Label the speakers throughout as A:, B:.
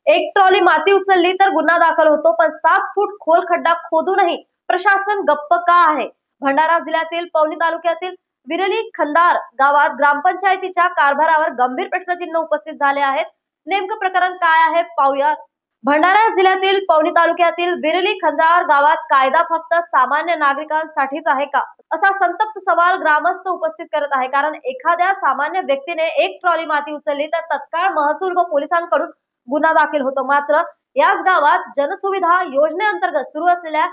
A: एक ट्रॉली माती उचलली तर गुन्हा दाखल होतो, पण 7 फूट खोल खड्डा खोदूनही प्रशासन गप्प का आहे? भंडारा जिल्ह्यातील पवनी तालुक्यातील विरली खंदार गावात ग्रामपंचायतीच्या कारभारावर गंभीर प्रश्नचिन्ह उपस्थित झाले आहेत. नेमकं प्रकरण काय आहे पाहूया. भंडारा जिल्ह्यातील पवनी तालुक्यातील विरली खंदार गावात कायदा फक्त सामान्य नागरिकांसाठीच आहे का, असा संतप्त सवाल ग्रामस्थ उपस्थित करत आहे. कारण एखाद्या सामान्य व्यक्तीने एक ट्रॉली माती उचलली तर तत्काळ महसूल व पोलिसांकडून गुन्हा दाखल होतो. मात्र याच गावात जनसुविधा योजनेअंतर्गत सुरू असलेल्या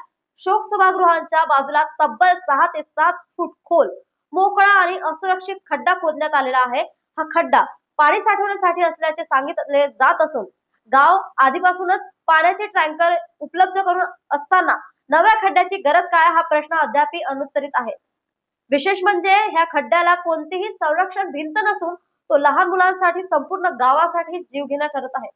A: शोक सभागृहांच्या बाजूला तब्बल 6 ते 7 फूट खोल मोकळा आणि असुरक्षित खड्डा खोदण्यात आलेला आहे. हा खड्डा पाणी साठवण्यासाठी असल्याचे सांगितले जात असून गाव आधीपासूनच पाण्याचे टँकर उपलब्ध करून असताना नव्या खड्ड्याची गरज काय, हा प्रश्न अद्याप अनुत्तरित आहे. विशेष म्हणजे ह्या खड्ड्याला कोणतीही संरक्षण भिंत नसून तो लहान मुलांसाठी संपूर्ण गावासाठी जीवघेणा ठरत आहे.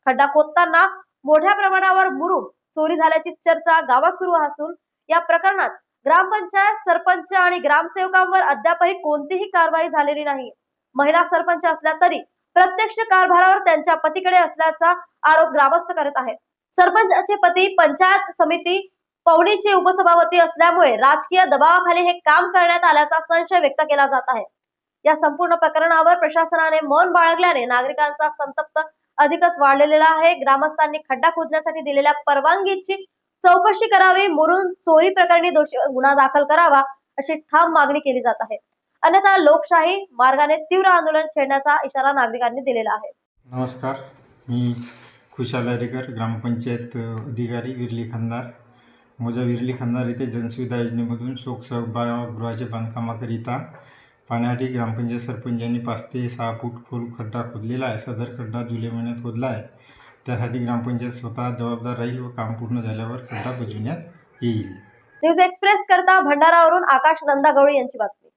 A: खड्डा खोदताना मोठ्या प्रमाणावर मुरुम चोरी झाल्याची चर्चा गावात सुरू असून या प्रकरणात ग्रामपंचायत सरपंच आणि ग्रामसेवकांवर अद्यापही कोणतीही कारवाई झालेली नाही. महिला सरपंच असल्या तरी प्रत्यक्ष कारभारावर त्यांच्या पतीकडे असल्याचा आरोप ग्रामस्थ करत आहेत. सरपंचाचे पती पंचायत समिती पवनीचे उपसभापती असल्यामुळे राजकीय दबावाखाली हे काम करण्यात आल्याचा संशय व्यक्त केला जात आहे. या संपूर्ण प्रकरणावर प्रशासनाने मौन बाळगल्याने नागरिकांचा संतप्त अधिकच वाढलेला आहे. ग्रामस्थांनी खड्डा खोदण्यासाठी दिलेल्या परवानगीची चौकशी करावी, मुरुम चोरी प्रकरणी दोषीवर गुन्हा दाखल करावा, अशी ठाम मागणी केली जात आहे. अन्यथा लोकशाही मार्गाने तीव्र आंदोलन छेडण्याचा इशारा नागरिकांनी दिलेला आहे.
B: नमस्कार, मी खुशाल अरेकर, ग्रामपंचायत अधिकारी विरली खंदार. मोजा विरली खंदार येथे जनसुविधा योजनेमधून शोक सभागृहाचे बांधकामाकरिता पाण्यासाठी ग्रामपंचायत सरपंचांनी 5 ते 6 फूट खोल खड्डा खोदलेला आहे. सदर खड्डा जुलै महिन्यात खोदला आहे. त्यासाठी ग्रामपंचायत स्वतः जबाबदार राहील व काम पूर्ण झाल्यावर खड्डा बुजविण्यात येईल.
A: न्यूज एक्सप्रेस करता भंडारावरून आकाश नंदागवळी यांची बातमी.